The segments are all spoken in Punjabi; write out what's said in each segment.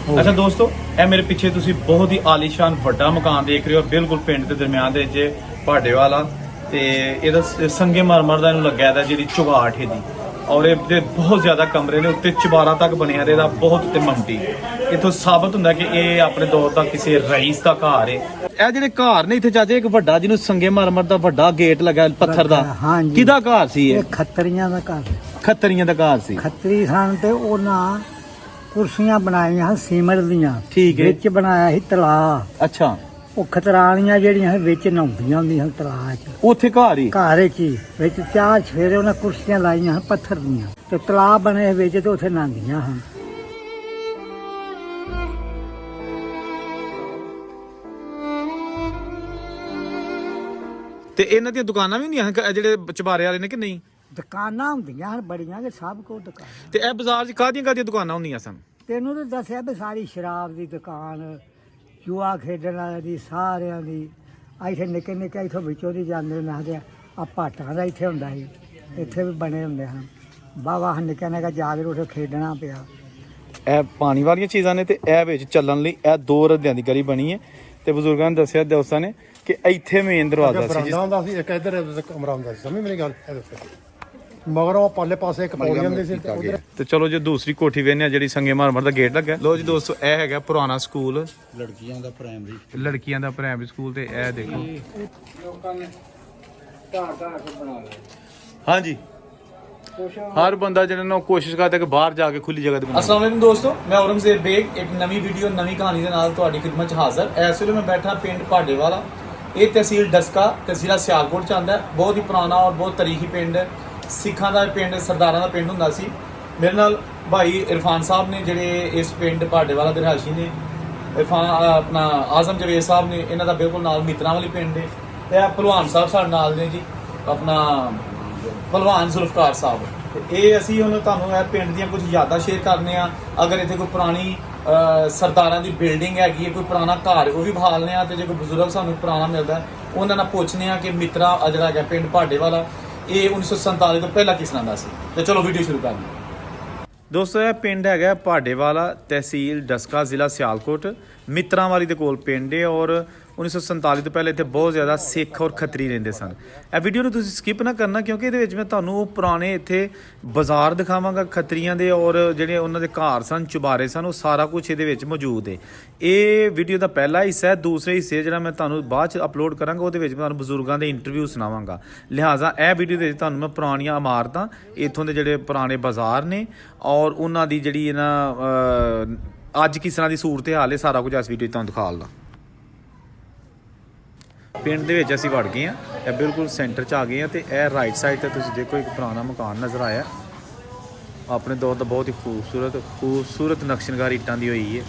अच्छा दोस्तों, ਇਹ ਮੇਰੇ ਪਿੱਛੇ ਤੁਸੀਂ ਬਹੁਤ ਹੀ ਆਲੀਸ਼ਾਨ ਵੱਡਾ ਮਕਾਨ ਦੇਖ ਰਹੇ ਹੋ, ਬਿਲਕੁਲ ਪਿੰਡ ਦੇ ਦਰਮਿਆਨ ਦੇ ਵਿੱਚ ਭਾਡੇ ਵਾਲਾ। ਤੇ ਇਹਦਾ ਸੰਗੇ ਮਰਮਰ ਦਾ ਇਹਨੂੰ ਲੱਗਿਆ ਦਾ ਜਿਹੜੀ ਚੁਗਾਠ ਇਹਦੀ, ਔਰ ਇਹਦੇ ਬਹੁਤ ਜ਼ਿਆਦਾ ਕਮਰੇ ਨੇ, ਉੱਤੇ ਚੁਬਾਰਾ ਤੱਕ ਬਣਿਆ ਤੇ ਇਹਦਾ ਬਹੁਤ ਤੇ ਮੰਡੀ। ਇਥੋਂ ਸਾਬਤ ਹੁੰਦਾ ਕਿ ਇਹ ਆਪਣੇ ਦੌਰ ਦਾ ਕਿਸੇ ਰਈਸ ਦਾ ਘਰ ਹੈ। ਇਹ ਜਿਹੜੇ ਘਰ ਨੇ ਇੱਥੇ ਚਾਚੇ, ਇੱਕ ਵੱਡਾ ਜਿਹਨੂੰ ਸੰਗੇ ਮਰਮਰ ਦਾ ਵੱਡਾ ਗੇਟ ਲੱਗਾ ਪੱਥਰ ਦਾ, ਕਿਹਦਾ ਘਰ ਸੀ ਇਹ? ਖੱਤਰੀਆਂ ਦਾ ਘਰ। ਖੱਤਰੀਆਂ ਦਾ ਘਰ ਸੀ। ਖੱਤਰੀ ਸਨ ਤੇ ਉਹਨਾਂ ਕੁਰਸੀਆਂ ਬਣਾਈਆਂ ਸੀਮੈਂਟ ਦੀਆਂ, ਠੀਕ ਹੈ, ਵਿੱਚ ਬਣਾਇਆ ਸੀ ਤਲਾਅ। ਅੱਛਾ, ਉਹ ਖਤਰਾਲੀਆਂ ਜਿਹੜੀਆਂ ਵਿੱਚ ਨਹਾਉਂਦੀਆਂ ਹੁੰਦੀਆਂ ਤਲਾਅ 'ਚ, ਉੱਥੇ ਘਰ ਹੀ ਵਿੱਚ ਚਾਰ ਸਵੇਰੇ ਉਹਨਾਂ ਕੁਰਸੀਆਂ ਲਾਈਆਂ ਪੱਥਰ ਦੀਆਂ, ਤੇ ਤਲਾਅ ਬਣੇ ਵਿੱਚ ਤੇ ਉੱਥੇ ਨਹਾਉਂਦੀਆਂ ਹਨ। ਤੇ ਇਹਨਾਂ ਦੀਆਂ ਦੁਕਾਨਾਂ ਵੀ ਹੁੰਦੀਆਂ ਹਨ ਜਿਹੜੇ ਚਬਾਰੇ ਵਾਲੇ ਨੇ ਕਿ ਨਹੀਂ? ਦੁਕਾਨਾਂ ਹੁੰਦੀਆਂ ਹਨ ਬੜੀਆਂ, ਕਿ ਸਭ ਕੋ ਦੁਕਾਨ। ਤੇ ਇਹ ਬਾਜ਼ਾਰ 'ਚ ਕਾਹਦੀਆਂ ਦੁਕਾਨਾਂ ਹੁੰਦੀਆਂ ਸਨ? ਤੈਨੂੰ ਤਾਂ ਦੱਸਿਆ ਵੀ ਸਾਰੀ ਸ਼ਰਾਬ ਦੀ ਦੁਕਾਨ, ਜੂਆ ਖੇਡਣ ਵਾਲਿਆਂ ਦੀ, ਸਾਰਿਆਂ ਦੀ। ਇੱਥੇ ਨਿੱਕੇ ਨਿੱਕੇ ਇੱਥੋਂ ਵਿੱਚੋਂ ਦੀ ਜਾਂਦੇ ਨੇ, ਆ ਭਾਟਾਂ ਦਾ ਇੱਥੇ ਹੁੰਦਾ ਸੀ, ਇੱਥੇ ਵੀ ਬਣੇ ਹੁੰਦੇ ਹਨ। ਬਾਵਾ ਨਿੱਕਾ ਨਿੱਕਾ ਜਾ ਕੇ ਉੱਥੇ ਖੇਡਣਾ ਪਿਆ। ਇਹ ਪਾਣੀ ਵਾਲੀਆਂ ਚੀਜ਼ਾਂ ਨੇ, ਤੇ ਇਹ ਵਿੱਚ ਚੱਲਣ ਲਈ ਇਹ 2 ਰੱਦਿਆਂ ਦੀ ਗਲੀ ਬਣੀ ਹੈ। ਤੇ ਬਜ਼ੁਰਗਾਂ ਨੇ ਦੱਸਿਆ ਦੋਸਤਾਂ ਨੇ ਕਿ ਇੱਥੇ ਮੇਨ ਦਰਵਾਜ਼ਾ ਸੀ, ਇੱਕ ਇੱਧਰ ਕਮਰਾ ਹੁੰਦਾ ਸੀ। ਸਮਝ ਮੇਰੀ ਗੱਲ, ਮਗਰ ਉਹ ਪਾਲੇ ਪਾਸੇ ਇੱਕ ਪੌੜੀ ਹੁੰਦੀ ਸੀ। ਤੇ ਚਲੋ ਜੇ ਦੂਸਰੀ ਕੋਠੀ ਵੇਖਨੇ ਆ ਜਿਹੜੀ ਸੰਗੇ ਮਰਮਰ ਦਾ ਗੇਟ ਲੱਗਾ। ਲੋ ਜੀ ਦੋਸਤੋ, ਇਹ ਹੈਗਾ ਪੁਰਾਣਾ ਸਕੂਲ, ਲੜਕੀਆਂ ਦਾ ਪ੍ਰਾਇਮਰੀ ਸਕੂਲ। ਤੇ ਇਹ ਦੇਖੋ ਲੋਕਾਂ ਨੇ ਘਰ ਬਣਾ ਲਏ। ਹਾਂਜੀ, ਹਰ ਬੰਦਾ ਜਿਹੜਾ ਨਾ ਕੋਸ਼ਿਸ਼ ਕਰਦਾ ਕਿ ਬਾਹਰ ਜਾ ਕੇ ਖੁੱਲੀ ਜਗ੍ਹਾ ਤੇ। अस्सलाम वालेकुम दोस्तों, मैं औरंगजेब बेग एक नवी वीडियो नवी कहानी ਦੇ ਨਾਲ ਤੁਹਾਡੀ ਖਿਦਮਤ 'ਚ ਹਾਜ਼ਰ। ਇਸ ਵੇਲੇ ਮੈਂ ਬੈਠਾ ਪਿੰਡ ਭਾਡੇ ਵਾਲਾ। ਇਹ ਤਹਿਸੀਲ ਡਸਕਾ, ਜ਼ਿਲ੍ਹਾ ਸਿਆਲਕੋਟ 'ਚ ਆਉਂਦਾ। ਬਹੁਤ ਹੀ ਪੁਰਾਣਾ ਔਰ ਬਹੁਤ ਤਾਰੀਖੀ ਪਿੰਡ, ਸਿੱਖਾਂ ਦਾ ਪਿੰਡ, ਸਰਦਾਰਾਂ ਦਾ ਪਿੰਡ ਹੁੰਦਾ ਸੀ। ਮੇਰੇ ਨਾਲ ਭਾਈ ਇਰਫਾਨ ਸਾਹਿਬ ਨੇ ਜਿਹੜੇ ਇਸ ਪਿੰਡ ਭਾਡੇ ਵਾਲਾ ਦੇ ਰਿਹਾਇਸ਼ੀ ਨੇ। ਇਰਫਾਨ ਆਪਣਾ ਆਜ਼ਮ ਜਵੇਦ ਸਾਹਿਬ ਨੇ, ਇਹਨਾਂ ਦਾ ਬਿਲਕੁਲ ਨਾਲ ਮਿੱਤਰਾਂ ਵਾਲੀ ਪਿੰਡ ਹੈ। ਤੇ ਇਹ ਭਲਵਾਨ ਸਾਹਿਬ ਸਾਡੇ ਨਾਲ ਨੇ ਜੀ, ਆਪਣਾ ਭਲਵਾਨ ਜ਼ੁਲਫਕਾਰ ਸਾਹਿਬ। ਇਹ ਅਸੀਂ ਹੁਣ ਤੁਹਾਨੂੰ ਇਹ ਪਿੰਡ ਦੀਆਂ ਕੁਝ ਯਾਦਾਂ ਸ਼ੇਅਰ ਕਰਨੇ ਆ। ਅਗਰ ਇੱਥੇ ਕੋਈ ਪੁਰਾਣੀ ਸਰਦਾਰਾਂ ਦੀ ਬਿਲਡਿੰਗ ਹੈਗੀ ਹੈ, ਕੋਈ ਪੁਰਾਣਾ ਘਰ, ਉਹ ਵੀ ਬਹਾਲਨੇ ਆ। ਤੇ ਜੇ ਕੋਈ ਬਜ਼ੁਰਗ ਸਾਨੂੰ ਪੁਰਾਣਾ ਮਿਲਦਾ, ਉਹਨਾਂ ਨਾਲ ਪੁੱਛਨੇ ਆ ਕਿ ਮਿੱਤਰਾ ਜਿਹੜਾ ਹੈਗਾ ਪਿੰਡ ਭਾਡੇ ਵਾਲਾ, ਇਹ 1947 ਤੋਂ ਪਹਿਲਾਂ ਕਿਸ ਤਰ੍ਹਾਂ ਦਾ ਸੀ। ਤੇ ਚਲੋ ਵੀਡੀਓ ਸ਼ੁਰੂ ਕਰਦੇ ਹਾਂ। ਦੋਸਤੋ, ਇਹ ਪਿੰਡ ਹੈਗਾ ਭਾਡੇ ਵਾਲਾ, ਤਹਿਸੀਲ ਡਸਕਾ, ਜ਼ਿਲ੍ਹਾ ਸਿਆਲਕੋਟ, ਮਿੱਤਰਾਂ ਵਾਲੀ ਦੇ ਕੋਲ ਪਿੰਡ ਹੈ। ਔਰ 1947 ਤੋਂ ਪਹਿਲੇ ਇੱਥੇ ਬਹੁਤ ਜ਼ਿਆਦਾ ਸਿੱਖ ਔਰ ਖੱਤਰੀ ਰਹਿੰਦੇ ਸਨ। ਇਹ ਵੀਡੀਓ ਨੂੰ ਤੁਸੀਂ ਸਕਿਪ ਨਾ ਕਰਨਾ, ਕਿਉਂਕਿ ਇਹਦੇ ਵਿੱਚ ਮੈਂ ਤੁਹਾਨੂੰ ਉਹ ਪੁਰਾਣੇ ਇੱਥੇ ਬਾਜ਼ਾਰ ਦਿਖਾਵਾਂਗਾ ਖੱਤਰੀਆਂ ਦੇ, ਔਰ ਜਿਹੜੇ ਉਹਨਾਂ ਦੇ ਘਰ ਸਨ, ਚੁਬਾਰੇ ਸਨ, ਉਹ ਸਾਰਾ ਕੁਝ ਇਹਦੇ ਵਿੱਚ ਮੌਜੂਦ ਹੈ। ਇਹ ਵੀਡੀਓ ਦਾ ਪਹਿਲਾ ਹਿੱਸਾ ਹੈ। ਦੂਸਰੇ ਹਿੱਸੇ ਜਿਹੜਾ ਮੈਂ ਤੁਹਾਨੂੰ ਬਾਅਦ 'ਚ ਅਪਲੋਡ ਕਰਾਂਗਾ, ਉਹਦੇ ਵਿੱਚ ਮੈਂ ਤੁਹਾਨੂੰ ਬਜ਼ੁਰਗਾਂ ਦੇ ਇੰਟਰਵਿਊ ਸੁਣਾਵਾਂਗਾ। ਲਿਹਾਜ਼ਾ ਇਹ ਵੀਡੀਓ ਦੇ ਵਿੱਚ ਤੁਹਾਨੂੰ ਮੈਂ ਪੁਰਾਣੀਆਂ ਇਮਾਰਤਾਂ, ਇੱਥੋਂ ਦੇ ਜਿਹੜੇ ਪੁਰਾਣੇ ਬਾਜ਼ਾਰ ਨੇ, ਔਰ ਉਹਨਾਂ ਦੀ ਜਿਹੜੀ ਅੱਜ ਕਿਸ ਤਰ੍ਹਾਂ ਦੀ ਸੂਰਤ ਹਾਲ ਹੈ, ਸਾਰਾ ਕੁਝ ਇਸ ਵੀਡੀਓ 'ਚ ਤੁਹਾਨੂੰ ਦਿਖਾ ਲਵਾਂ। ਪਿੰਡ ਦੇ ਵਿੱਚ ਅਸੀਂ ਵੜ ਗਏ ਹਾਂ, ਇਹ ਬਿਲਕੁਲ ਸੈਂਟਰ 'ਚ ਆ ਗਏ ਹਾਂ। ਤੇ ਇਹ ਰਾਈਟ ਸਾਈਡ ਤੇ ਤੁਸੀਂ ਦੇਖੋ ਇੱਕ ਪੁਰਾਣਾ ਮਕਾਨ ਨਜ਼ਰ ਆਇਆ, ਆਪਣੇ ਦੌਰ ਦਾ ਬਹੁਤ ਹੀ ਖੂਬਸੂਰਤ ਨਕਸ਼ਨਕਾਰੀ ਇੱਟਾਂ ਦੀ ਹੋਈ ਹੈ।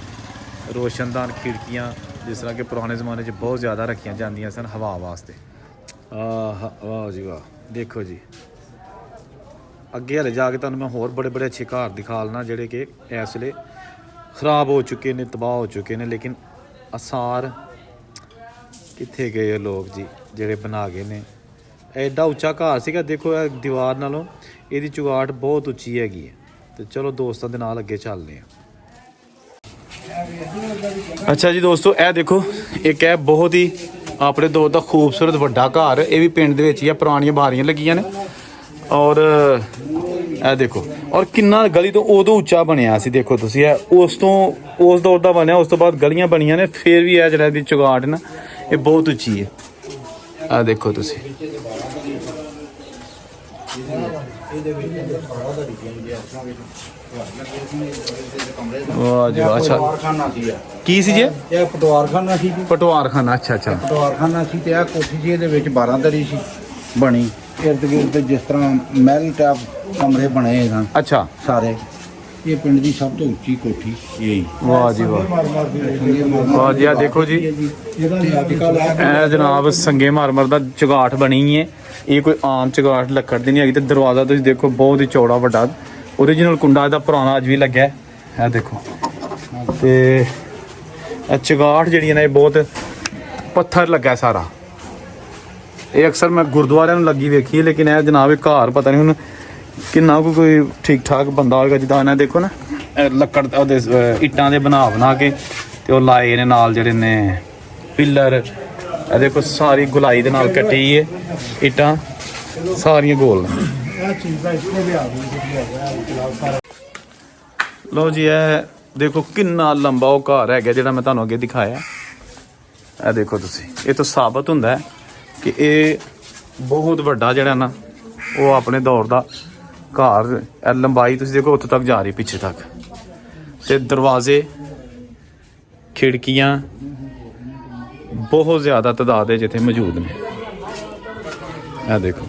ਰੋਸ਼ਨਦਾਨ ਖਿੜਕੀਆਂ, ਜਿਸ ਤਰ੍ਹਾਂ ਕਿ ਪੁਰਾਣੇ ਜ਼ਮਾਨੇ 'ਚ ਬਹੁਤ ਜ਼ਿਆਦਾ ਰੱਖੀਆਂ ਜਾਂਦੀਆਂ ਸਨ ਹਵਾ ਵਾਸਤੇ। ਵਾਹ ਜੀ ਵਾਹ, ਦੇਖੋ ਜੀ। ਅੱਗੇ ਹਲੇ ਜਾ ਕੇ ਤੁਹਾਨੂੰ ਮੈਂ ਹੋਰ ਬੜੇ ਬੜੇ ਅੱਛੇ ਘਰ ਦਿਖਾ ਲੈਣਾ, ਜਿਹੜੇ ਕਿ ਇਸ ਵੇਲੇ ਖਰਾਬ ਹੋ ਚੁੱਕੇ ਨੇ, ਤਬਾਹ ਹੋ ਚੁੱਕੇ ਨੇ। ਲੇਕਿਨ ਅਸਾਰ ਕਿੱਥੇ ਗਏ ਲੋਕ ਜੀ ਜਿਹੜੇ ਬਣਾ ਗਏ ਨੇ। ਐਡਾ ਉੱਚਾ ਘਰ ਸੀਗਾ, ਦੇਖੋ ਇਹ ਦੀਵਾਰ ਨਾਲੋਂ ਇਹਦੀ ਚੁਗਾਟ ਬਹੁਤ ਉੱਚੀ ਹੈਗੀ ਹੈ। ਤੇ ਚਲੋ ਦੋਸਤਾਂ ਦੇ ਨਾਲ ਅੱਗੇ ਚੱਲਦੇ ਹਾਂ। ਅੱਛਾ ਜੀ ਦੋਸਤੋ, ਇਹ ਦੇਖੋ, ਇੱਕ ਇਹ ਬਹੁਤ ਹੀ ਆਪਣੇ ਦੌਰ ਦਾ ਖੂਬਸੂਰਤ ਵੱਡਾ ਘਰ। ਇਹ ਵੀ ਪਿੰਡ ਦੇ ਵਿੱਚ ਹੀ ਆ, ਪੁਰਾਣੀਆਂ ਬਾਰੀਆਂ ਲੱਗੀਆਂ ਨੇ। ਔਰ ਇਹ ਦੇਖੋ, ਔਰ ਕਿੰਨਾ ਗਲੀ ਤੋਂ ਉਦੋਂ ਉੱਚਾ ਬਣਿਆ ਸੀ। ਦੇਖੋ ਤੁਸੀਂ, ਇਹ ਉਸ ਦੌਰ ਦਾ ਬਣਿਆ, ਉਸ ਤੋਂ ਬਾਅਦ ਗਲੀਆਂ ਬਣੀਆਂ ਨੇ। ਫਿਰ ਵੀ ਇਹ ਜਿਹੜਾ ਦੀ ਚੁਗਾਟ ਨਾ, ਇਹ ਬਹੁਤ ਉੱਚੀ ਹੈ। ਆ ਦੇਖੋ ਤੁਸੀਂ, ਵਾਹ ਜੀ ਵਾਹ। ਅੱਛਾ, ਕੀ ਸੀ ਜੀ ਇਹ ਪਟਵਾਰਖਾਨਾ ਸੀ। ਪਟਵਾਰਖਾਨਾ, ਅੱਛਾ। ਪਟਵਾਰਖਾਨਾ ਸੀ ਤੇ ਇਹ ਕੋਠੀ ਸੀ, ਇਹਦੇ ਵਿੱਚ 12 ਦਰੀ ਸੀ ਬਣੀ। ਇਰਦ ਗਿਰਦ ਜਿਸ ਤਰ੍ਹਾਂ ਮਹਿਲ ਟਾਈਪ ਕਮਰੇ ਬਣੇ ਹਨ। ਅੱਛਾ, ਸਾਰੇ। ਇਹ ਪਿੰਡ ਦੀ ਸਭ ਤੋਂ ਉੱਚੀ ਕੋਠੀ ਇਹੀ। ਵਾਹ ਜੀ ਵਾਹ, ਵਾਹ ਜੀ। ਆ ਦੇਖੋ ਜੀ, ਇਹ ਜਨਾਬ ਸੰਗੇ ਮਰਮਰ ਦਾ ਚੁਗਾਠ ਬਣੀ ਹੈ। ਇਹ ਕੋਈ ਆਮ ਚੁਗਾਠ ਲੱਕੜ ਦੀ ਨਹੀਂ ਹੈਗੀ। ਤੇ ਦਰਵਾਜ਼ਾ ਤੁਸੀਂ ਦੇਖੋ, ਬਹੁਤ ਹੀ ਚੌੜਾ ਵੱਡਾ ਓਰੀਜਨਲ ਕੁੰਡਾ ਇਹਦਾ ਪੁਰਾਣਾ ਅੱਜ ਵੀ ਲੱਗਿਆ। ਇਹ ਦੇਖੋ, ਤੇ ਇਹ ਚੁਗਾਠ ਜਿਹੜੀ ਹੈ ਨਾ, ਇਹ ਬਹੁਤ ਪੱਥਰ ਲੱਗਾ ਸਾਰਾ। ਇਹ ਅਕਸਰ ਮੈਂ ਗੁਰਦੁਆਰਿਆਂ ਨੂੰ ਲੱਗੀ ਵੇਖੀ, ਲੇਕਿਨ ਇਹ ਜਨਾਬ ਇਹ ਘਰ ਪਤਾ ਨਹੀਂ ਹੁਣ ਕਿੰਨਾ ਕੋਈ ਠੀਕ ਠਾਕ ਬੰਦਾ ਹੋਏਗਾ। ਜਿੱਦਾਂ ਇਹਨਾਂ ਦੇਖੋ ਨਾ, ਲੱਕੜ ਉਹਦੇ ਇੱਟਾਂ ਦੇ ਬਣਾ ਕੇ ਤੇ ਉਹ ਲਾਏ ਨੇ ਨਾਲ ਜਿਹੜੇ ਨੇ ਪਿੱਲਰ। ਇਹ ਦੇਖੋ ਸਾਰੀ ਗੁਲਾਈ ਦੇ ਨਾਲ ਕੱਟੀ ਏ ਇੱਟਾਂ ਸਾਰੀਆਂ ਗੋਲ ਨੇ। ਲਓ ਜੀ ਇਹ ਦੇਖੋ ਕਿੰਨਾ ਲੰਬਾ ਉਹ ਘਰ ਹੈਗਾ ਜਿਹੜਾ ਮੈਂ ਤੁਹਾਨੂੰ ਅੱਗੇ ਦਿਖਾਇਆ। ਇਹ ਦੇਖੋ ਤੁਸੀਂ, ਇਹ ਤੋਂ ਸਾਬਤ ਹੁੰਦਾ ਹੈ ਕਿ ਇਹ ਬਹੁਤ ਵੱਡਾ ਜਿਹੜਾ ਨਾ ਉਹ ਆਪਣੇ ਦੌਰ ਦਾ ਘਰ। ਇਹ ਲੰਬਾਈ ਤੁਸੀਂ ਦੇਖੋ ਉੱਥੇ ਤੱਕ ਜਾ ਰਹੀ ਪਿੱਛੇ ਤੱਕ, ਤੇ ਦਰਵਾਜ਼ੇ ਖਿੜਕੀਆਂ ਬਹੁਤ ਜ਼ਿਆਦਾ ਤਾਦਾਦ ਹੈ ਜਿੱਥੇ ਮੌਜੂਦ ਨੇ। ਇਹ ਦੇਖੋ,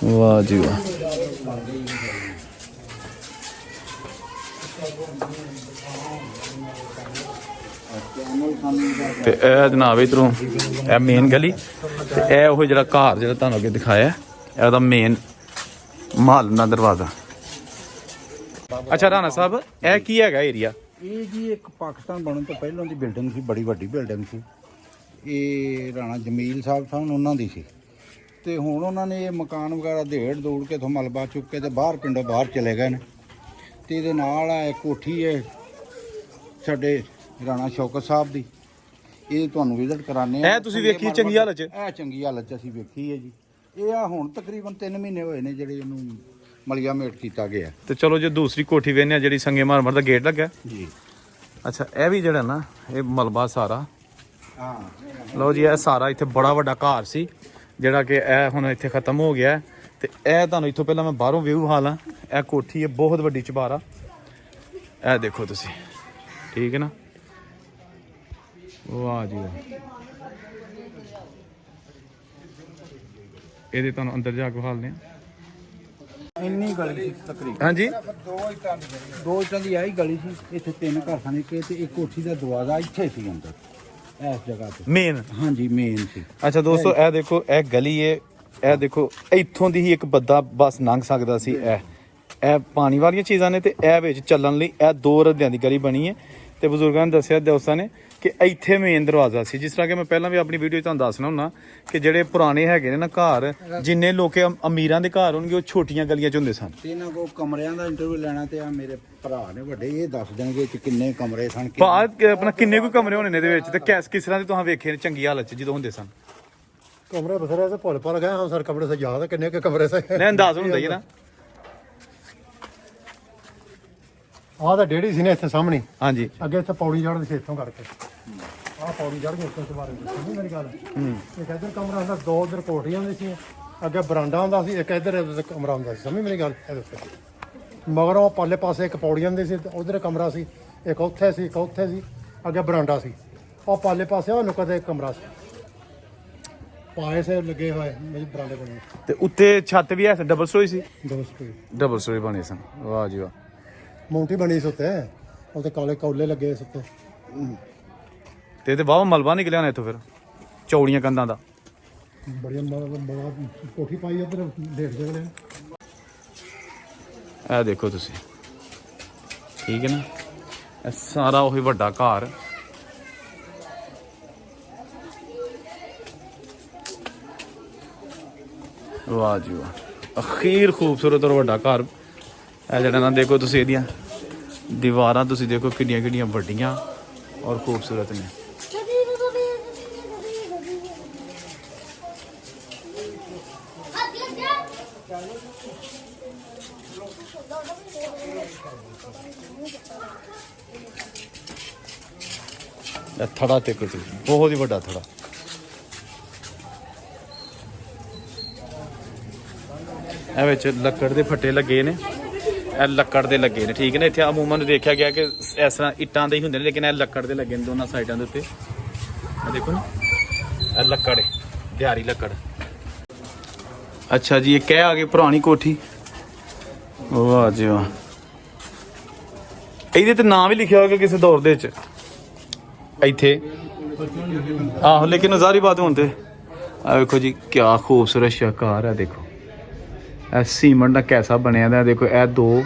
ਵਾਹ ਜੀ ਵਾਹ। ਤੇ ਇਹ ਜਨਾਬ ਇਧਰੋਂ ਇਹ ਮੇਨ ਗਲੀ, ਤੇ ਇਹ ਉਹ ਜਿਹੜਾ ਘਰ ਜਿਹੜਾ ਤੁਹਾਨੂੰ ਅੱਗੇ ਦਿਖਾਇਆ ਇਹਦਾ ਮੇਨ ਮਹੱਲ ਦਾ ਦਰਵਾਜ਼ਾ। ਅੱਛਾ ਰਾਣਾ ਸਾਹਿਬ, ਇਹ ਕੀ ਹੈਗਾ ਏਰੀਆ? ਇਹ ਜੀ ਇੱਕ ਪਾਕਿਸਤਾਨ ਬਣਨ ਤੋਂ ਪਹਿਲਾਂ ਦੀ ਬਿਲਡਿੰਗ ਸੀ, ਬੜੀ ਵੱਡੀ ਬਿਲਡਿੰਗ ਸੀ। ਇਹ ਰਾਣਾ ਜਮੀਲ ਸਾਹਿਬ ਸਨ ਉਹਨਾਂ ਦੀ ਸੀ, ਤੇ ਹੁਣ ਉਹਨਾਂ ਨੇ ਇਹ ਮਕਾਨ ਵਗੈਰਾ ਦੌੜ ਕੇ ਇੱਥੋਂ ਮਲਬਾ ਚੁੱਕ ਕੇ ਤੇ ਬਾਹਰ ਪਿੰਡੋਂ ਬਾਹਰ ਚਲੇ ਗਏ ਨੇ। ਤੇ ਇਹਦੇ ਨਾਲ ਆ ਇੱਕ ਕੋਠੀ ਹੈ ਸਾਡੇ ਰਾਣਾ ਸ਼ੌਕਤ ਸਾਹਿਬ ਦੀ, ਇਹ ਤੁਹਾਨੂੰ ਵਿਜ਼ਿਟ ਕਰਾਣੇ ਆ। ਇਹ ਤੁਸੀਂ ਵੇਖੀ ਚੰਗੀ ਹਾਲਤ 'ਚ? ਇਹ ਚੰਗੀ ਹਾਲਤ 'ਚ ਅਸੀਂ ਵੇਖੀ ਹੈ ਜੀ। ਇਹ ਆ ਹੁਣ ਤਕਰੀਬਨ 3 ਮਹੀਨੇ ਹੋਏ ਨੇ ਜਿਹੜੇ ਇਹਨੂੰ ਮਲੀਆ ਮੇਟ ਕੀਤਾ ਗਿਆ। ਤੇ ਚਲੋ ਜੇ ਦੂਸਰੀ ਕੋਠੀ ਵੇਖਨੇ ਆ ਜਿਹੜੀ ਸੰਗੇ ਮਾਰਮਰ ਦਾ ਗੇਟ ਲੱਗਾ ਜੀ। ਅੱਛਾ, ਇਹ ਵੀ ਜਿਹੜਾ ਨਾ ਇਹ ਮਲਬਾ ਸਾਰਾ। ਹਾਂ ਲਓ ਜੀ, ਇਹ ਸਾਰਾ ਇੱਥੇ ਬੜਾ ਵੱਡਾ ਘਰ ਸੀ ਜਿਹੜਾ ਕਿ ਇਹ ਹੁਣ ਇੱਥੇ ਖਤਮ ਹੋ ਗਿਆ। ਤੇ ਇਹ ਤੁਹਾਨੂੰ ਇੱਥੋਂ ਪਹਿਲਾਂ ਮੈਂ ਬਾਹਰੋਂ ਵਿਊ ਹਾਲਾਂ। ਇਹ ਕੋਠੀ ਹੈ ਬਹੁਤ ਵੱਡੀ ਚਬਾਰਾ, ਇਹ ਦੇਖੋ ਤੁਸੀਂ, ਠੀਕ ਹੈ ਨਾ। ਵਾਹ ਜੀ ਵਾਹ। ਇਹਦੇ ਤੁਹਾਨੂੰ ਅੰਦਰ ਜਾ ਕੇ ਹਾਲਦੇ ਆ। ਇੰਨੀ ਗਲੀ ਸੀ ਤਕਰੀਬਨ। ਹਾਂਜੀ, ਦੋ ਇੱਟਾਂ ਦੀ ਆਹੀ ਗਲੀ ਸੀ। ਇੱਥੇ 3 ਘਰ ਸਨ ਕਿ ਤੇ ਇੱਕ ਕੋਠੀ ਦਾ ਦਰਵਾਜ਼ਾ ਇੱਥੇ ਸੀ ਅੰਦਰ, ਇਸ ਜਗ੍ਹਾ ਤੇ ਮੇਨ। ਹਾਂਜੀ ਮੇਨ ਸੀ। ਅੱਛਾ ਦੋਸਤੋ, ਇਹ ਦੇਖੋ ਇਹ ਗਲੀ ਹੈ। ਇਹ ਦੇਖੋ ਇੱਥੋਂ ਦੀ ਹੀ ਇੱਕ ਬੰਦਾ ਬਸ ਲੰਘ ਸਕਦਾ ਸੀ। ਇਹ ਪਾਣੀ ਵਾਲੀਆਂ ਚੀਜ਼ਾਂ ਨੇ, ਤੇ ਇਹ ਵਿੱਚ ਚੱਲਣ ਲਈ ਇਹ 2 ਰੱਦਿਆਂ ਦੀ ਗਲੀ ਬਣੀ ਹੈ। ਤੇ ਬਜ਼ੁਰਗਾਂ ਨੇ ਦੱਸਿਆ, ਦੋਸਤਾਂ ਨੇ, ਕਿ ਇੱਥੇ ਮੇਨ ਦਰਵਾਜ਼ਾ ਸੀ। ਜਿਸ ਤਰ੍ਹਾਂ ਕਿ ਮੈਂ ਪਹਿਲਾਂ ਵੀ ਆਪਣੀ ਵੀਡੀਓ 'ਚ ਤੁਹਾਨੂੰ ਦੱਸਣਾ ਹੁੰਦਾ ਕਿ ਜਿਹੜੇ ਪੁਰਾਣੇ ਹੈਗੇ ਨੇ ਨਾ ਘਰ, ਜਿੰਨੇ ਲੋਕ ਅਮੀਰਾਂ ਦੇ ਘਰ ਹੋਣਗੇ ਉਹ ਛੋਟੀਆਂ ਗਲੀਆਂ 'ਚ ਹੁੰਦੇ ਸਨ। ਤੇ ਇਹਨਾਂ ਕੋਲ ਕਮਰਿਆਂ ਦਾ ਇੰਟਰਵਿਊ ਲੈਣਾ, ਤੇ ਆ ਮੇਰੇ ਭਰਾ ਨੇ ਵੱਡੇ, ਇਹ ਦੱਸ ਦੇਣਗੇ ਕਿ ਕਿੰਨੇ ਕਮਰੇ ਸਨ। ਬਾਅਦ ਆਪਣਾ ਕਿੰਨੇ ਕੋਈ ਕਮਰੇ ਹੋਣੇ ਨੇ ਇਹਦੇ ਵਿੱਚ, ਤੇ ਕਿਸ ਤਰ੍ਹਾਂ ਦੇ ਤੁਸੀਂ ਵੇਖੇ ਨੇ ਚੰਗੀ ਹਾਲਤ 'ਚ ਜਦੋਂ ਹੁੰਦੇ ਸਨ? कमरे बसरे से भुल भुल गए हम सर, कमरे से याद है किन्ने के कमरे से ਨਹੀਂ ਅੰਦਾਜ਼ ਹੁੰਦਾ ਹੀ ਨਾ। ਆਹ ਤਾਂ ਡੇੜੀ ਸੀ ਨੇ ਇੱਥੇ ਸਾਹਮਣੇ, ਹਾਂਜੀ, ਅੱਗੇ ਇੱਥੇ ਪੌੜੀ ਚੜ੍ਹਦੀ ਸੀ ਇੱਥੋਂ ਕਰਕੇ। ਆਹ ਪੌੜੀ ਚੜ੍ਹ ਕੇ ਉੱਤੇ ਬਾਰੇ ਦੱਸੀ ਮੇਰੀ ਗੱਲ। ਇੱਕ ਇੱਧਰ ਕਮਰਾ ਹੁੰਦਾ, 2 ਇੱਧਰ ਕੋਠੀਆਂ ਹੁੰਦੀ ਸੀ, ਅੱਗੇ ਬਰਾਂਡਾ ਹੁੰਦਾ ਸੀ, ਇੱਕ ਇੱਧਰ ਕਮਰਾ ਹੁੰਦਾ ਸੀ। ਸਮਝ ਮੇਰੀ ਗੱਲ? ਇਹਦੇ ਉੱਤੇ ਮਗਰੋਂ ਪਰਲੇ ਪਾਸੇ ਇੱਕ ਪੌੜੀਆਂ ਹੁੰਦੀ ਸੀ, ਉਧਰ ਕਮਰਾ ਸੀ, ਇੱਕ ਉੱਥੇ ਸੀ, ਇੱਕ ਉੱਥੇ ਸੀ, ਅੱਗੇ ਬਰਾਂਡਾ ਸੀ। ਉਹ ਪਰਲੇ ਪਾਸੇ ਉਹ ਨੁਕਰ ਤੇ ਇੱਕ ਕਮਰਾ ਸੀ, ਪਾਏ ਸੇ ਲੱਗੇ ਹੋਏ ਮੇਰੇ ਬਰਾਂਡੇ ਬਣੇ। ਤੇ ਉੱਤੇ ਛੱਤ ਵੀ ਐ ਡਬਲ ਸਟੋਰੀ ਸੀ? ਦੋਸਤ ਡਬਲ ਸਟੋਰੀ ਬਣੇ ਸਨ। ਵਾਹ ਜੀ ਵਾਹ। ਮੌਂਟੀ ਬਣੀ ਸੀ ਉੱਤੇ, ਉੱਤੇ ਕਾਲੇ ਕੌਲੇ ਲੱਗੇ ਸੀ ਉੱਤੇ। ਤੇ ਇਹਦੇ ਬਾਹਰ ਮਲਬਾ ਨਿਕਲਿਆ ਨਾ ਇੱਥੋਂ, ਫਿਰ ਚੌੜੀਆਂ ਕੰਧਾਂ ਦਾ। ਬੜੀਆਂ ਬੜਾ ਕੋਠੀ ਪਾਈ ਉੱਧਰ ਦੇਖ ਸਕਦੇ। ਇਹ ਦੇਖੋ ਤੁਸੀਂ, ਠੀਕ ਹੈ ਨਾ। ਇਹ ਸਾਰਾ ਉਹੀ ਵੱਡਾ ਘਰ। ਵਾਹ ਜੀ ਵਾਹ, ਅਖੀਰ ਖੂਬਸੂਰਤ ਔਰ ਵੱਡਾ ਘਰ। ਇਹ ਜਿਹੜਾ ਨਾ ਦੇਖੋ ਤੁਸੀਂ, ਇਹਦੀਆਂ ਦੀਵਾਰਾਂ ਤੁਸੀਂ ਦੇਖੋ ਕਿੰਨੀਆਂ ਕਿੰਨੀਆਂ ਵੱਡੀਆਂ ਔਰ ਖੂਬਸੂਰਤ ਨੇ। ਇਹ ਥੜਾ ਤੇ ਕੁਝ ਬਹੁਤ ਹੀ ਵੱਡਾ ਥੜਾ। ਇਹ ਵਿੱਚ ਲੱਕੜ ਦੇ ਫੱਟੇ ਲੱਗੇ ਨੇ, ਇਹ ਲੱਕੜ ਦੇ ਲੱਗੇ ਨੇ, ਠੀਕ ਨੇ। ਇੱਥੇ ਅਮੂਮਨ ਦੇਖਿਆ ਗਿਆ ਕਿ ਇਸ ਤਰ੍ਹਾਂ ਇੱਟਾਂ ਦੇ ਹੀ ਹੁੰਦੇ ਨੇ, ਲੇਕਿਨ ਇਹ ਲੱਕੜ ਦੇ ਲੱਗੇ ਨੇ ਦੋਨਾਂ ਸਾਈਡਾਂ ਦੇ ਉੱਤੇ। ਇਹ ਦੇਖੋ ਨਾ, ਇਹ ਲੱਕੜ ਹੈ, ਦਿਹਾੜੀ ਲੱਕੜ। ਅੱਛਾ ਜੀ, ਇਹ ਕਹਿ ਆ ਗਈ ਪੁਰਾਣੀ ਕੋਠੀ। ਵਾਹ ਜੀ ਵਾਹ। ਇਹਦੇ ਤੇ ਨਾਮ ਵੀ ਲਿਖਿਆ ਹੋਗਾ ਕਿਸੇ ਦੌਰ ਦੇ ਵਿੱਚ ਇੱਥੇ। ਆਹੋ, ਲੇਕਿਨ ਜ਼ਾਹਰੀ-ਬਾਤ ਹੁਣ ਤੇ ਆ ਵੇਖੋ ਜੀ, ਕਿਆ ਖੂਬਸੂਰਤ ਸ਼ਾਹਕਾਰ ਹੈ। ਦੇਖੋ ਇਹ ਸੀਮੈਂਟ ਦਾ ਕੈਸਾ ਬਣਿਆ ਦਾ। ਦੇਖੋ ਇਹ 2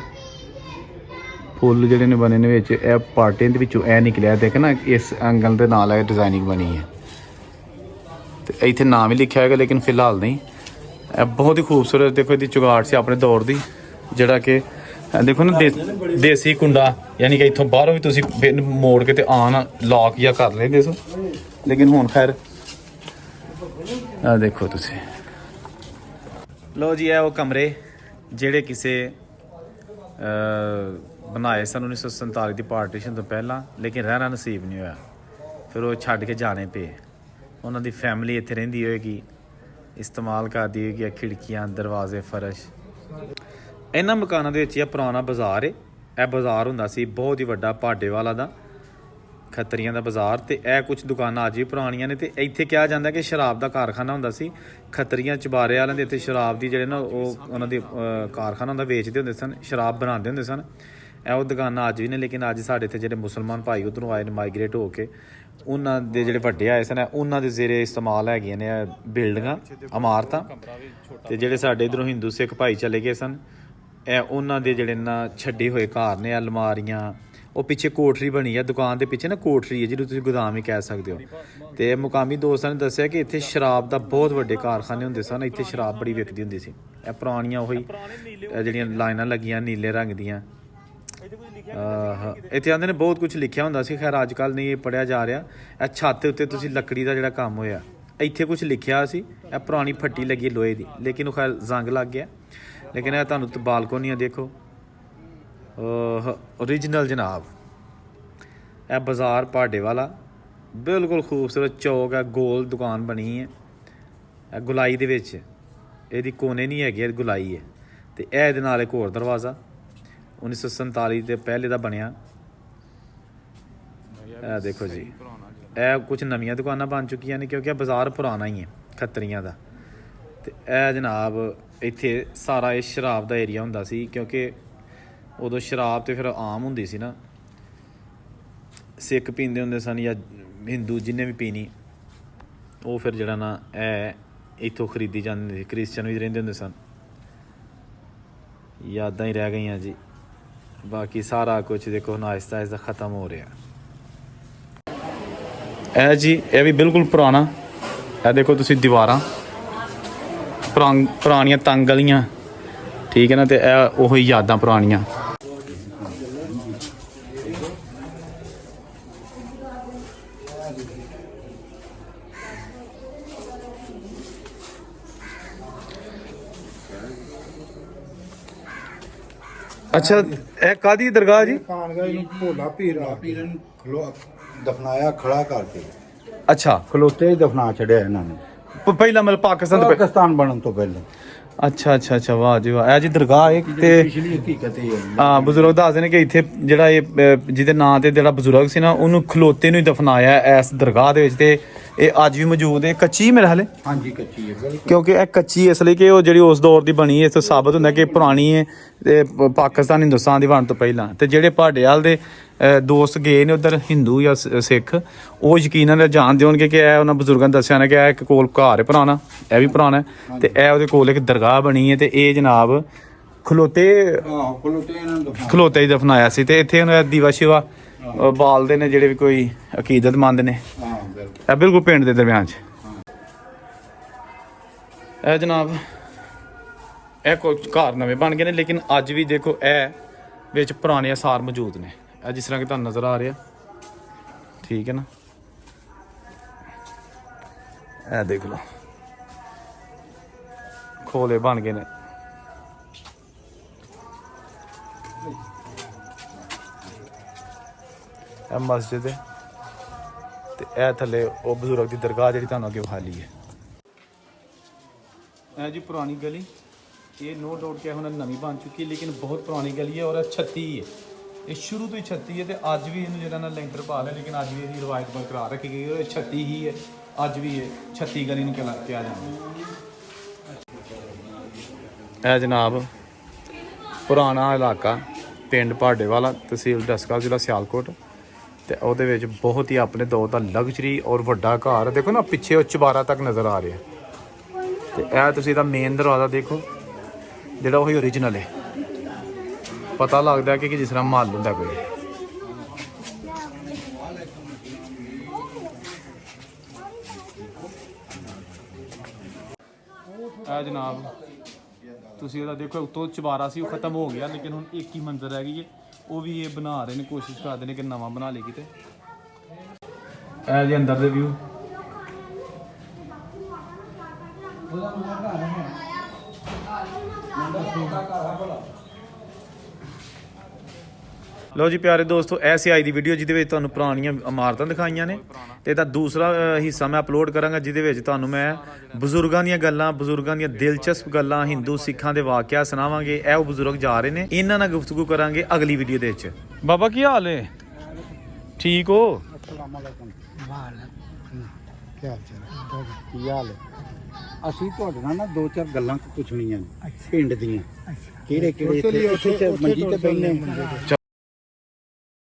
ਫੁੱਲ ਜਿਹੜੇ ਨੇ ਬਣੇ ਨੇ ਵਿੱਚ, ਇਹ ਪਾਰਟੀਆਂ ਦੇ ਵਿੱਚੋਂ ਇਹ ਨਿਕਲਿਆ। ਦੇਖ ਨਾ, ਇਸ ਐਂਗਲ ਦੇ ਨਾਲ ਇਹ ਡਿਜ਼ਾਈਨਿੰਗ ਬਣੀ ਹੈ। ਤੇ ਇੱਥੇ ਨਾਮ ਵੀ ਲਿਖਿਆ ਹੋਏਗਾ, ਲੇਕਿਨ ਫਿਲਹਾਲ ਨਹੀਂ। ਇਹ ਬਹੁਤ ਹੀ ਖੂਬਸੂਰਤ। ਦੇਖੋ ਇਹਦੀ ਚੁਗਾੜ ਸੀ ਆਪਣੇ ਦੌਰ ਦੀ। ਜਿਹੜਾ ਕਿ ਦੇਖੋ ਨਾ ਦੇਸੀ ਕੁੰਡਾ, ਯਾਨੀ ਕਿ ਇੱਥੋਂ ਬਾਹਰੋਂ ਵੀ ਤੁਸੀਂ ਬਿਨ ਮੋੜ ਕੇ ਤੇ ਆਨ ਲੌਕ ਜਾਂ ਕਰ ਲੈਂਦੇ ਸੋ, ਲੇਕਿਨ ਹੁਣ ਖੈਰ ਆ ਦੇਖੋ ਤੁਸੀਂ। ਲਓ ਜੀ, ਇਹ ਉਹ ਕਮਰੇ ਜਿਹੜੇ ਕਿਸੇ ਬਣਾਏ ਸਨ 1947 ਦੀ ਪਾਰਟੀਸ਼ਨ ਤੋਂ ਪਹਿਲਾਂ, ਲੇਕਿਨ ਰਹਿਣਾ ਨਸੀਬ ਨਹੀਂ ਹੋਇਆ, ਫਿਰ ਉਹ ਛੱਡ ਕੇ ਜਾਣੇ ਪਏ। ਉਹਨਾਂ ਦੀ ਫੈਮਿਲੀ ਇੱਥੇ ਰਹਿੰਦੀ ਹੋਏਗੀ, ਇਸਤੇਮਾਲ ਕਰਦੀ ਹੋਏਗੀ ਖਿੜਕੀਆਂ, ਦਰਵਾਜ਼ੇ, ਫਰਸ਼। ਇਹਨਾਂ ਮਕਾਨਾਂ ਦੇ ਵਿੱਚ ਇਹ ਪੁਰਾਣਾ ਬਾਜ਼ਾਰ ਹੈ। ਇਹ ਬਾਜ਼ਾਰ ਹੁੰਦਾ ਸੀ ਬਹੁਤ ਹੀ ਵੱਡਾ ਭਾਡੇਵਾਲਾ ਦਾ, ਖੱਤਰੀਆਂ ਦਾ ਬਾਜ਼ਾਰ। ਤੇ ਇਹ ਕੁਝ ਦੁਕਾਨਾਂ ਅੱਜ ਵੀ ਪੁਰਾਣੀਆਂ ਨੇ। ਤੇ ਇੱਥੇ ਕਿਹਾ ਜਾਂਦਾ ਕਿ ਸ਼ਰਾਬ ਦਾ ਕਾਰਖਾਨਾ ਹੁੰਦਾ ਸੀ। ਖੱਤਰੀਆਂ ਚਬਾਰੇ ਵਾਲਿਆਂ ਦੇ ਇੱਥੇ ਸ਼ਰਾਬ ਦੀ ਜਿਹੜੇ ਨਾ ਉਹ ਉਹਨਾਂ ਦੀ ਕਾਰਖਾਨਾ ਹੁੰਦਾ, ਵੇਚਦੇ ਹੁੰਦੇ ਸਨ, ਸ਼ਰਾਬ ਬਣਾਉਂਦੇ ਹੁੰਦੇ ਸਨ। ਇਹ ਉਹ ਦੁਕਾਨਾਂ ਅੱਜ ਵੀ ਨੇ। ਲੇਕਿਨ ਅੱਜ ਸਾਡੇ ਇੱਥੇ ਜਿਹੜੇ ਮੁਸਲਮਾਨ ਭਾਈ ਉੱਧਰੋਂ ਆਏ ਨੇ ਮਾਈਗ੍ਰੇਟ ਹੋ ਕੇ, ਉਹਨਾਂ ਦੇ ਜਿਹੜੇ ਵੱਡੇ ਆਏ ਸਨ, ਉਹਨਾਂ ਦੇ ਜ਼ੇਰੇ ਇਸਤੇਮਾਲ ਹੈਗੀਆਂ ਨੇ ਬਿਲਡਿੰਗਾਂ, ਇਮਾਰਤਾਂ। ਤੇ ਜਿਹੜੇ ਸਾਡੇ ਇੱਧਰੋਂ ਹਿੰਦੂ ਸਿੱਖ ਭਾਈ ਚਲੇ ਗਏ ਸਨ, ਇਹ ਉਹਨਾਂ ਦੇ ਜਿਹੜੇ ਨਾ ਛੱਡੇ ਹੋਏ ਘਰ ਨੇ, ਅਲਮਾਰੀਆਂ। ਉਹ ਪਿੱਛੇ ਕੋਠਰੀ ਬਣੀ ਹੈ, ਦੁਕਾਨ ਦੇ ਪਿੱਛੇ ਨਾ ਕੋਠਰੀ ਹੈ, ਜਿਹਨੂੰ ਤੁਸੀਂ ਗੋਦਾਮ ਹੀ ਕਹਿ ਸਕਦੇ ਹੋ। ਤੇ ਮੁਕਾਮੀ ਦੋਸਤਾਂ ਨੇ ਦੱਸਿਆ ਕਿ ਇੱਥੇ ਸ਼ਰਾਬ ਦਾ ਬਹੁਤ ਵੱਡੇ ਕਾਰਖਾਨੇ ਹੁੰਦੇ ਸਨ, ਇੱਥੇ ਸ਼ਰਾਬ ਬੜੀ ਵਿਕਦੀ ਹੁੰਦੀ ਸੀ। ਇਹ ਪੁਰਾਣੀਆਂ ਉਹੀ ਜਿਹੜੀਆਂ ਲਾਈਨਾਂ ਲੱਗੀਆਂ ਨੀਲੇ ਰੰਗ ਦੀਆਂ, ਇੱਥੇ ਆਂਦੇ ਨੇ ਬਹੁਤ ਕੁਝ ਲਿਖਿਆ ਹੁੰਦਾ ਸੀ। ਖੈਰ ਅੱਜ ਕੱਲ੍ਹ ਨਹੀਂ ਇਹ ਪੜ੍ਹਿਆ ਜਾ ਰਿਹਾ। ਇਹ ਛੱਤ ਉੱਤੇ ਤੁਸੀਂ ਲੱਕੜੀ ਦਾ ਜਿਹੜਾ ਕੰਮ ਹੋਇਆ, ਇੱਥੇ ਕੁਝ ਲਿਖਿਆ ਸੀ। ਇਹ ਪੁਰਾਣੀ ਫੱਟੀ ਲੱਗੀ ਲੋਹੇ ਦੀ, ਲੇਕਿਨ ਉਹ ਖੈਰ ਜ਼ੰਗ ਲੱਗ ਗਿਆ। ਲੇਕਿਨ ਇਹ ਤੁਹਾਨੂੰ ਬਾਲਕੋਨੀਆਂ ਦੇਖੋ, ਓਰੀਜਨਲ ਜਨਾਬ। ਇਹ ਬਾਜ਼ਾਰ ਭਾਡੇਵਾਲਾ ਬਿਲਕੁਲ ਖੂਬਸੂਰਤ ਚੌਕ ਹੈ, ਗੋਲ ਦੁਕਾਨ ਬਣੀ ਹੈ। ਇਹ ਗੁਲਾਈ ਦੇ ਵਿੱਚ, ਇਹਦੀ ਕੋਨੇ ਨਹੀਂ ਹੈਗੀ, ਇਹ ਗੁਲਾਈ ਹੈ। ਤੇ ਇਹ ਇਹਦੇ ਨਾਲ ਇੱਕ ਹੋਰ ਦਰਵਾਜ਼ਾ 1947 ਦੇ ਪਹਿਲੇ ਦਾ ਬਣਿਆ। ਇਹ ਦੇਖੋ ਜੀ, ਇਹ ਕੁਝ ਨਵੀਆਂ ਦੁਕਾਨਾਂ ਬਣ ਚੁੱਕੀਆਂ ਨੇ, ਕਿਉਂਕਿ ਇਹ ਬਾਜ਼ਾਰ ਪੁਰਾਣਾ ਹੀ ਹੈ ਖੱਤਰੀਆਂ ਦਾ। ਤੇ ਇਹ ਜਨਾਬ ਇੱਥੇ ਸਾਰਾ ਇਹ ਸ਼ਰਾਬ ਦਾ ਏਰੀਆ ਹੁੰਦਾ ਸੀ, ਕਿਉਂਕਿ ਉਦੋਂ ਸ਼ਰਾਬ ਤੇ ਫਿਰ ਆਮ ਹੁੰਦੀ ਸੀ ਨਾ, ਸਿੱਖ ਪੀਂਦੇ ਹੁੰਦੇ ਸਨ ਜਾਂ ਹਿੰਦੂ ਜਿਹਨੇ ਵੀ ਪੀਣੀ, ਉਹ ਫਿਰ ਜਿਹੜਾ ਨਾ ਇਹ ਇੱਥੋਂ ਖਰੀਦੀ ਜਾਂਦੀ ਸੀ। ਕ੍ਰਿਸਚਨ ਵੀ ਰਹਿੰਦੇ ਹੁੰਦੇ ਸਨ। ਯਾਦਾਂ ਹੀ ਰਹਿ ਗਈਆਂ ਜੀ। ਬਾਕੀ ਸਾਰਾ ਕੁਝ ਦੇਖੋ ਹੁਣ ਆਹਿਸਤਾ ਆਹਿਸਤਾ ਖ਼ਤਮ ਹੋ ਰਿਹਾ। ਇਹ ਜੀ, ਇਹ ਵੀ ਬਿਲਕੁਲ ਪੁਰਾਣਾ। ਇਹ ਦੇਖੋ ਤੁਸੀਂ ਦੀਵਾਰਾਂ ਪੁਰਾਣੀਆਂ ਤੰਗ ਗਲੀਆਂ, ਠੀਕ ਹੈ ਨਾ। ਤੇ ਇਹ ਉਹੀ ਯਾਦਾਂ ਪੁਰਾਣੀਆਂ। ਅੱਛਾ, ਇਹ ਕਾਦੀ ਦਰਗਾਹ ਜੀ? ਖਾਨਗਾ ਇਹਨੂੰ ਭੋਲਾ ਪੀਰ ਨੂੰ ਦਫਨਾਇਆ ਖੜਾ ਕਰਕੇ। ਅੱਛਾ, ਖਲੋਤੇ ਹੀ ਦਫਨਾ ਛੜਿਆ ਇਹਨਾਂ ਨੇ, ਪਹਿਲਾਂ ਮਤਲਬ ਪਾਕਿਸਤਾਨ ਬਣਨ ਤੋਂ ਪਹਿਲਾਂ। ਅੱਛਾ, ਵਾਹ ਜੀ ਵਾਹ। ਇਹ ਜੀ ਦਰਗਾਹ ਇੱਕ ਤੇ ਪਿਛਲੀ ਹਕੀਕਤ ਇਹ ਹੈ। ਹਾਂ, ਬਜ਼ੁਰਗ ਦੱਸਦੇ ਨੇ ਕਿ ਇੱਥੇ ਜਿਹੜਾ ਇਹ ਜਿਹਦੇ ਨਾਂ ਤੇ ਜਿਹੜਾ ਬਜ਼ੁਰਗ ਸੀ ਨਾ, ਉਹਨੂੰ ਖਲੋਤੇ ਨੂੰ ਹੀ ਦਫਨਾਇਆ ਇਸ ਦਰਗਾਹ ਦੇ ਵਿੱਚ। ਤੇ ਇਹ ਅੱਜ ਵੀ ਮੌਜੂਦ ਹੈ। ਕੱਚੀ ਮੇਰੇ ਹਾਲੇ? ਹਾਂਜੀ, ਕੱਚੀ ਹੈ ਬਿਲਕੁਲ। ਕਿਉਂਕਿ ਇਹ ਕੱਚੀ ਇਸ ਲਈ ਕਿ ਉਹ ਜਿਹੜੀ ਉਸ ਦੌਰ ਦੀ ਬਣੀ ਹੈ, ਇਸ ਤੋਂ ਸਾਬਤ ਹੁੰਦਾ ਕਿ ਪੁਰਾਣੀ ਹੈ ਤੇ ਪਾਕਿਸਤਾਨ ਹਿੰਦੁਸਤਾਨ ਦੀ ਵੰਡ ਤੋਂ ਪਹਿਲਾਂ। ਤੇ ਜਿਹੜੇ ਭਾਡੇਵਾਲ ਦੇ ਦੋਸਤ ਗਏ ਨੇ ਉੱਧਰ, ਹਿੰਦੂ ਜਾਂ ਸਿੱਖ, ਉਹ ਯਕੀਨਨ ਜਾਣਦੇ ਹੋਣਗੇ ਕਿ ਇਹ ਉਹਨਾਂ ਬਜ਼ੁਰਗਾਂ ਨੇ ਦੱਸਿਆ ਨਾ ਕਿ ਇਹ ਇੱਕ ਕੋਲ ਘਰ ਹੈ ਪੁਰਾਣਾ, ਇਹ ਵੀ ਪੁਰਾਣਾ ਹੈ। ਤੇ ਇਹ ਉਹਦੇ ਕੋਲ ਇੱਕ ਦਰਗਾਹ ਬਣੀ ਹੈ। ਤੇ ਇਹ ਜਨਾਬ ਖਲੋਤੇ ਹੀ ਦਫਨਾਇਆ ਸੀ। ਤੇ ਇੱਥੇ ਉਹਨੂੰ ਦੀਵਾ ਸ਼ਿਵਾ ਬਾਲਦੇ ਨੇ ਜਿਹੜੇ ਵੀ ਕੋਈ ਅਕੀਦਤਮੰਦ ਨੇ। ਇਹ ਬਿਲਕੁਲ ਪਿੰਡ ਦੇ ਦਰਮਿਆਨ 'ਚ। ਇਹ ਜਨਾਬ ਇਹ ਕੋਈ ਘਰ ਨਵੇਂ ਬਣ ਗਏ ਨੇ, ਲੇਕਿਨ ਅੱਜ ਵੀ ਦੇਖੋ ਇਹ ਵਿੱਚ ਪੁਰਾਣੇ ਆਸਾਰ ਮੌਜੂਦ ਨੇ। ਇਹ ਜਿਸ ਤਰ੍ਹਾਂ ਕਿ ਤੁਹਾਨੂੰ ਨਜ਼ਰ ਆ ਰਿਹਾ, ਠੀਕ ਹੈ ਨਾ। ਇਹ ਦੇਖ ਲਓ, ਖੋਲੇ ਬਣ ਗਏ ਨੇ। ਇਹ ਮਸਜਿਦ ਹੈ ਤੇ ਇਹ ਥੱਲੇ ਉਹ ਬਜ਼ੁਰਗ ਦੀ ਦਰਗਾਹ ਜਿਹੜੀ ਤੁਹਾਨੂੰ ਅੱਗੇ ਵਿਖਾ ਲਈ ਹੈ। ਇਹ ਜੀ ਪੁਰਾਣੀ ਗਲੀ, ਇਹ ਨੋ ਡਾਊਟ ਕਿ ਹੁਣ ਨਵੀਂ ਬਣ ਚੁੱਕੀ ਹੈ, ਲੇਕਿਨ ਬਹੁਤ ਪੁਰਾਣੀ ਗਲੀ ਹੈ ਔਰ 36 ਹੈ। ਇਹ ਸ਼ੁਰੂ ਤੋਂ ਹੀ 36 ਹੈ ਤੇ ਅੱਜ ਵੀ ਇਹਨੂੰ ਜਿਹੜਾ ਨਾ ਲੈਂਟਰ ਪਾ ਲਿਆ, ਲੇਕਿਨ ਅੱਜ ਵੀ ਇਹਦੀ ਰਵਾਇਤ ਬਰਕਰਾਰ ਰੱਖੀ ਗਈ ਹੈ। 36 ਹੀ ਹੈ, ਅੱਜ ਵੀ ਇਹ 36 ਗਲੀ ਨੂੰ ਕਿਹਾ ਜਾਂਦਾ। ਇਹ ਜਨਾਬ ਪੁਰਾਣਾ ਇਲਾਕਾ, ਪਿੰਡ ਭਾਡੇਵਾਲਾ, ਤਹਿਸੀਲ ਡਸਕਾ, ਜ਼ਿਲ੍ਹਾ ਸਿਆਲਕੋਟ। ਤੇ ਉਹਦੇ ਵਿੱਚ ਬਹੁਤ ਹੀ ਆਪਣੇ ਦੌਰ ਦਾ ਲਗਜ਼ਰੀ ਔਰ ਵੱਡਾ ਘਰ ਦੇਖੋ ਨਾ, ਪਿੱਛੇ ਉਹ ਚੁਬਾਰਾ ਤੱਕ ਨਜ਼ਰ ਆ ਰਿਹਾ। ਤੇ ਇਹ ਤੁਸੀਂ ਇਹਦਾ ਮੇਨ ਦਰਵਾਜ਼ਾ ਦੇਖੋ, ਜਿਹੜਾ ਉਹੀ ਓਰੀਜਨਲ ਹੈ। ਪਤਾ ਲੱਗਦਾ ਕਿ ਜਿਸ ਤਰ੍ਹਾਂ ਮਹੱਲ ਹੁੰਦਾ ਕੋਈ। ਇਹ ਜਨਾਬ ਤੁਸੀਂ ਇਹਦਾ ਦੇਖੋ ਉੱਤੋਂ ਚਵਾਰਾ ਸੀ ਉਹ ਖਤਮ ਹੋ ਗਿਆ, ਲੇਕਿਨ ਹੁਣ ਇੱਕ ਹੀ ਮੰਜ਼ਰ ਰਹਿ ਗਈ ਹੈ, ਉਹ ਵੀ ਇਹ ਬਣਾ ਰਹੇ ਨੇ, ਕੋਸ਼ਿਸ਼ ਕਰਦੇ ਨੇ ਕਿ ਨਵਾਂ ਬਣਾ ਲਈ ਕਿਤੇ। ਇਹ ਜੀ ਅੰਦਰ ਦੇ ਵਿਊ। ਲੋ ਜੀ ਪਿਆਰੇ ਦੋਸਤੋ, ਐਸੀ ਆਈ ਦੀ ਵੀਡੀਓ ਜਿਹਦੇ ਵਿੱਚ ਤੁਹਾਨੂੰ ਪੁਰਾਣੀਆਂ ਇਮਾਰਤਾਂ ਦਿਖਾਈਆਂ ਨੇ, ਤੇ ਇਹਦਾ ਦੂਸਰਾ ਹਿੱਸਾ ਮੈਂ ਅਪਲੋਡ ਕਰਾਂਗਾ ਜਿਹਦੇ ਵਿੱਚ ਤੁਹਾਨੂੰ ਮੈਂ ਬਜ਼ੁਰਗਾਂ ਦੀਆਂ ਗੱਲਾਂ, ਬਜ਼ੁਰਗਾਂ ਦੀਆਂ ਦਿਲਚਸਪ ਗੱਲਾਂ, ਹਿੰਦੂ ਸਿੱਖਾਂ ਦੇ ਵਾਕਿਆ ਸੁਣਾਵਾਂਗੇ। ਇਹ ਉਹ ਬਜ਼ੁਰਗ ਜਾ ਰਹੇ ਨੇ, ਇਹਨਾਂ ਨਾਲ ਗੁਫ਼ਤਗੂ ਕਰਾਂਗੇ ਅਗਲੀ ਵੀਡੀਓ ਦੇ ਵਿੱਚ। ਬਾਬਾ ਕੀ ਹਾਲ ਹੈ? ਠੀਕ ਹੋ? ਕੀ ਹਾਲ ਹੈ? ਅਸੀਂ ਤੁਹਾਡੇ ਨਾਲ ਨਾ ਦੋ ਚਾਰ ਗੱਲਾਂ ਪੁੱਛਣੀਆਂ ਨੇ ਪਿੰਡ ਦੀਆਂ। ਕਿਹੜੇ ਕਿਹੜੇ ਇੱਥੇ ਮੰਜੀ ਤੇ ਬੈਠੇ